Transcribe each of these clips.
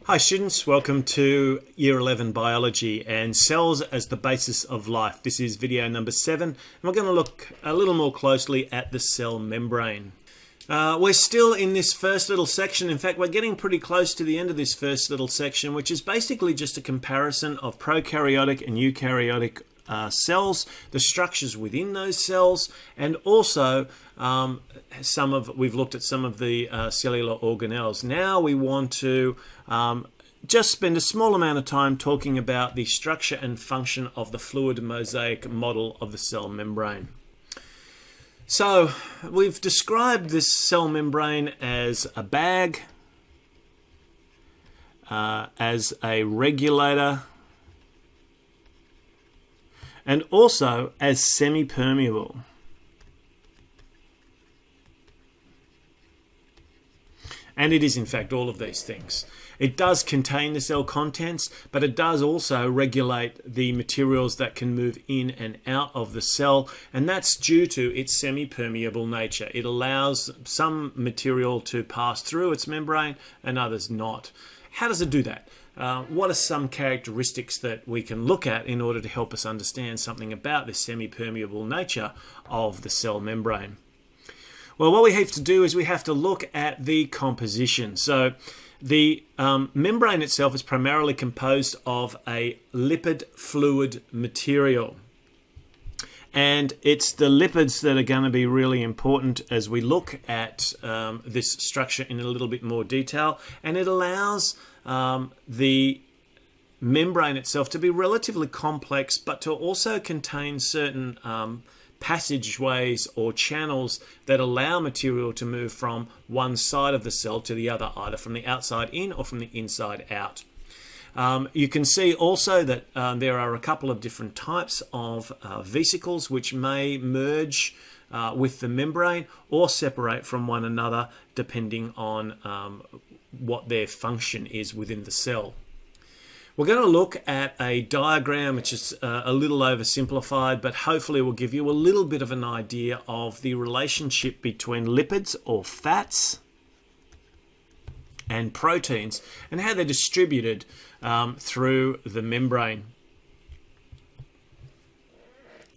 Hi students, welcome to Year 11 Biology and Cells as the Basis of Life. This is video number 7 and we're going to look a little more closely at the cell membrane. We're still in this first little section. In fact, we're getting pretty close to the end of this first little section, which is basically just a comparison of prokaryotic and eukaryotic cells, the structures within those cells, and also we've looked at some of the cellular organelles. Now we want to just spend a small amount of time talking about the structure and function of the fluid mosaic model of the cell membrane. So we've described this cell membrane as a bag, as a regulator, and also as semi-permeable. And it is in fact all of these things. It does contain the cell contents, but it does also regulate the materials that can move in and out of the cell, and that's due to its semi-permeable nature. It allows some material to pass through its membrane and others not. How does it do that? What are some characteristics that we can look at in order to help us understand something about the semi-permeable nature of the cell membrane? Well, what we have to do is we have to look at the composition. So the membrane itself is primarily composed of a lipid fluid material. And it's the lipids that are going to be really important as we look at this structure in a little bit more detail. And it allows the membrane itself to be relatively complex, but to also contain certain passageways or channels that allow material to move from one side of the cell to the other, either from the outside in or from the inside out. You can see also that there are a couple of different types of vesicles which may merge with the membrane or separate from one another depending on what their function is within the cell. We're going to look at a diagram which is a little oversimplified, but hopefully will give you a little bit of an idea of the relationship between lipids or fats and proteins and how they're distributed through the membrane.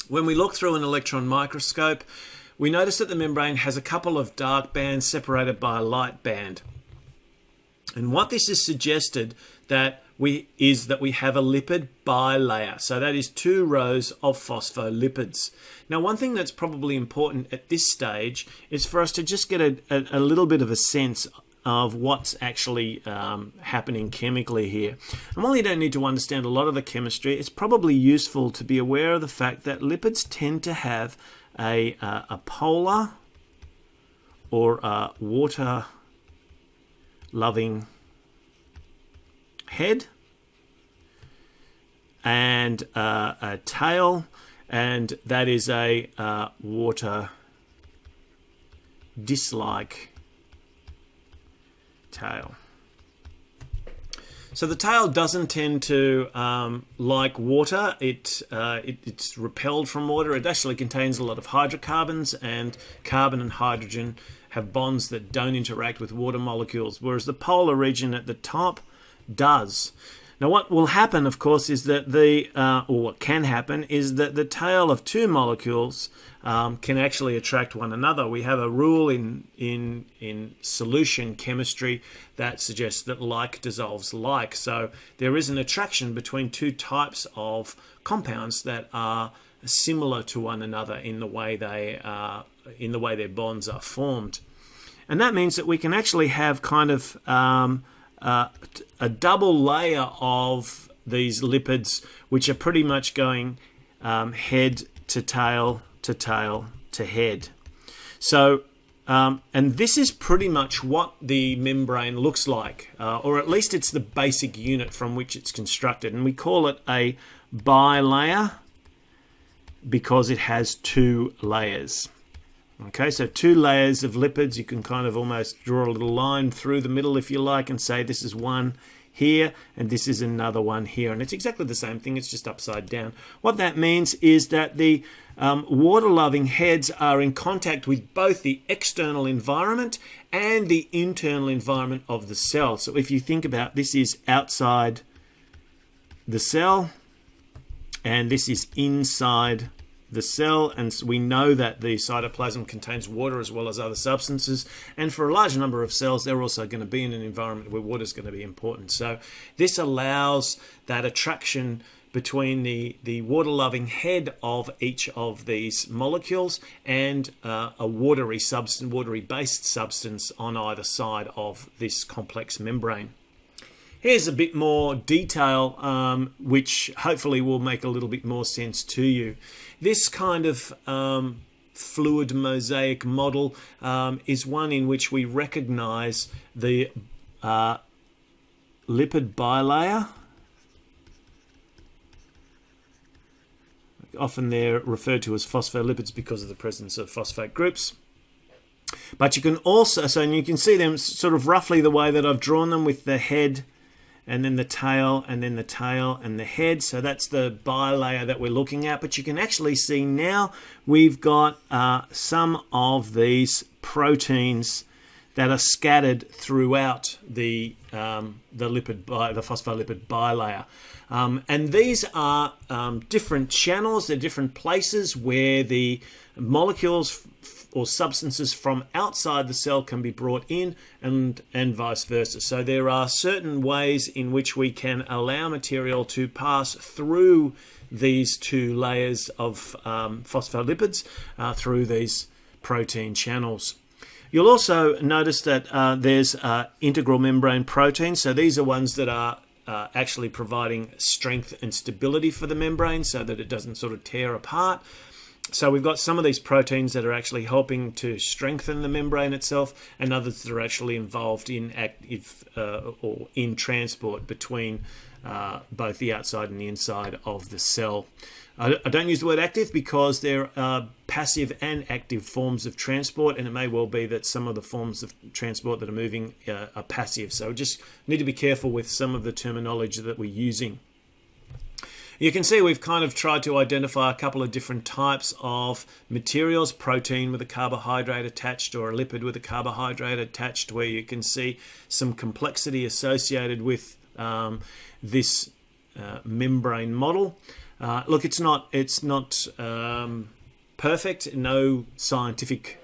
When we look through an electron microscope, we notice that the membrane has a couple of dark bands separated by a light band. And what this is suggested is that we have a lipid bilayer. So that is two rows of phospholipids. Now, one thing that's probably important at this stage is for us to just get a little bit of a sense of what's actually happening chemically here. And while you don't need to understand a lot of the chemistry, it's probably useful to be aware of the fact that lipids tend to have a polar or a water-loving head and a tail, and that is a water dislike tail. So the tail doesn't tend to like water. It's repelled from water. It actually contains a lot of hydrocarbons, and carbon and hydrogen have bonds that don't interact with water molecules, whereas the polar region at the top does. Now, what will happen, of course, is that what can happen is that the tail of two molecules can actually attract one another. We have a rule in solution chemistry that suggests that like dissolves like. So there is an attraction between two types of compounds that are similar to one another in the way their bonds are formed. And that means that we can actually have kind of a double layer of these lipids, which are pretty much going head to tail to tail to head. So, and this is pretty much what the membrane looks like, or at least it's the basic unit from which it's constructed. And we call it a bilayer because it has two layers. Okay, so two layers of lipids. You can kind of almost draw a little line through the middle if you like and say this is one here, and this is another one here, and it's exactly the same thing, it's just upside down. What that means is that the water-loving heads are in contact with both the external environment and the internal environment of the cell. So if you think about, this is outside the cell and this is inside the cell, and we know that the cytoplasm contains water as well as other substances, and for a large number of cells they're also going to be in an environment where water is going to be important. So this allows that attraction between the water-loving head of each of these molecules and a watery-based substance on either side of this complex membrane. Here's a bit more detail, which hopefully will make a little bit more sense to you. This kind of fluid mosaic model is one in which we recognize the lipid bilayer. Often they're referred to as phospholipids because of the presence of phosphate groups. But you can also, and you can see them sort of roughly the way that I've drawn them, with the head and then the tail and then the tail and the head. So that's the bilayer that we're looking at. But you can actually see now we've got some of these proteins that are scattered throughout the phospholipid bilayer. And these are different channels, they're different places where the molecules or substances from outside the cell can be brought in, and vice versa. So there are certain ways in which we can allow material to pass through these two layers of phospholipids through these protein channels. You'll also notice that there's integral membrane proteins. So these are ones that are actually providing strength and stability for the membrane so that it doesn't sort of tear apart. So we've got some of these proteins that are actually helping to strengthen the membrane itself, and others that are actually involved in active or in transport between both the outside and the inside of the cell. I don't use the word active because there are passive and active forms of transport, and it may well be that some of the forms of transport that are moving are passive. So we just need to be careful with some of the terminology that we're using. You can see we've kind of tried to identify a couple of different types of materials: protein with a carbohydrate attached, or a lipid with a carbohydrate attached, where you can see some complexity associated with this membrane model. Look, it's not perfect. No scientific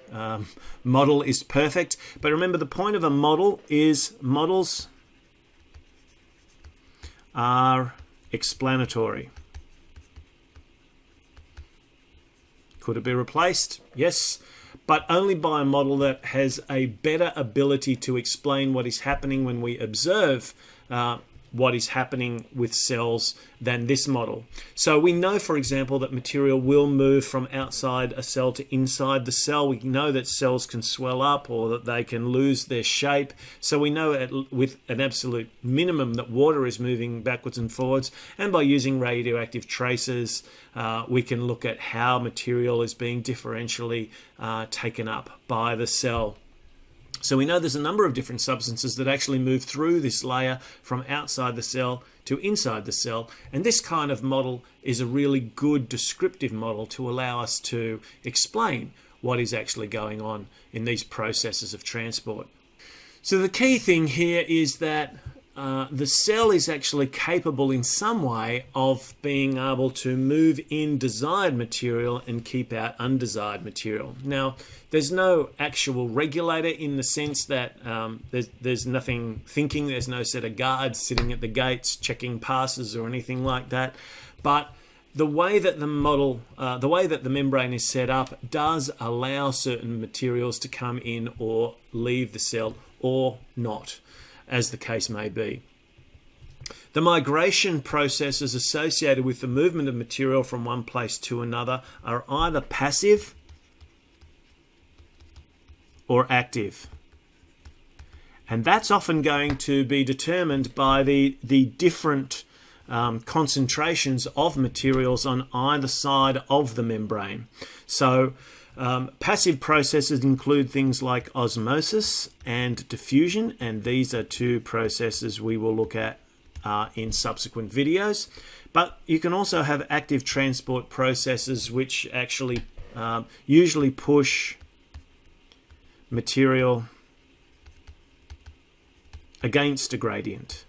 model is perfect. But remember, the point of a model is models are explanatory. Could it be replaced? Yes, but only by a model that has a better ability to explain what is happening when we observe what is happening with cells than this model. So we know, for example, that material will move from outside a cell to inside the cell. We know that cells can swell up or that they can lose their shape. So we know with an absolute minimum that water is moving backwards and forwards. And by using radioactive tracers, we can look at how material is being differentially taken up by the cell. So we know there's a number of different substances that actually move through this layer from outside the cell to inside the cell. And this kind of model is a really good descriptive model to allow us to explain what is actually going on in these processes of transport. So the key thing here is that the cell is actually capable in some way of being able to move in desired material and keep out undesired material. Now, there's no actual regulator in the sense that there's nothing thinking, there's no set of guards sitting at the gates checking passes or anything like that. But the way that the membrane is set up does allow certain materials to come in or leave the cell, or not, as the case may be. The migration processes associated with the movement of material from one place to another are either passive or active. And that's often going to be determined by the different concentrations of materials on either side of the membrane. So Passive processes include things like osmosis and diffusion, and these are two processes we will look at in subsequent videos. But you can also have active transport processes which actually usually push material against a gradient.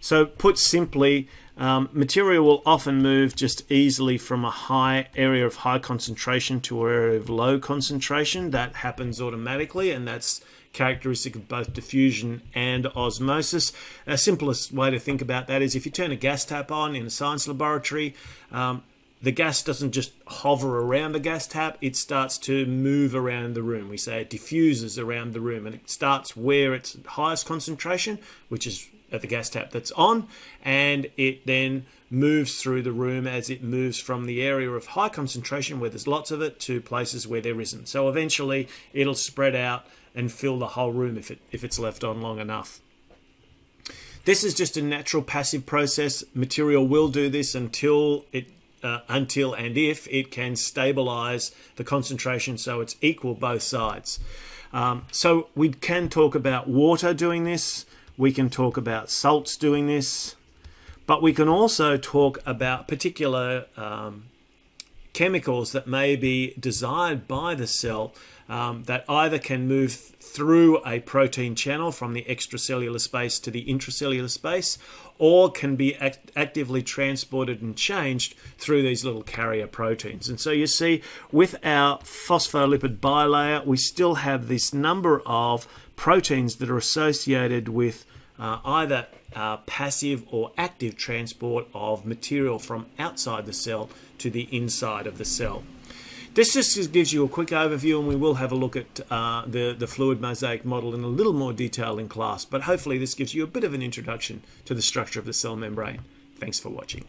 So put simply, material will often move just easily from a high area of high concentration to an area of low concentration. That happens automatically, and that's characteristic of both diffusion and osmosis. A simplest way to think about that is if you turn a gas tap on in a science laboratory, the gas doesn't just hover around the gas tap, it starts to move around the room. We say it diffuses around the room, and it starts where it's highest concentration, which is at the gas tap that's on, and it then moves through the room as it moves from the area of high concentration where there's lots of it to places where there isn't. So eventually it'll spread out and fill the whole room if it's left on long enough. This is just a natural passive process. Material will do this until and if it can stabilize the concentration so it's equal both sides. So we can talk about water doing this. We can talk about salts doing this, but we can also talk about particular chemicals that may be desired by the cell that either can move through a protein channel from the extracellular space to the intracellular space, or can be actively transported and changed through these little carrier proteins. And so you see, with our phospholipid bilayer, we still have this number of proteins that are associated with either passive or active transport of material from outside the cell to the inside of the cell. This just gives you a quick overview, and we will have a look at the fluid mosaic model in a little more detail in class, but hopefully this gives you a bit of an introduction to the structure of the cell membrane. Thanks for watching.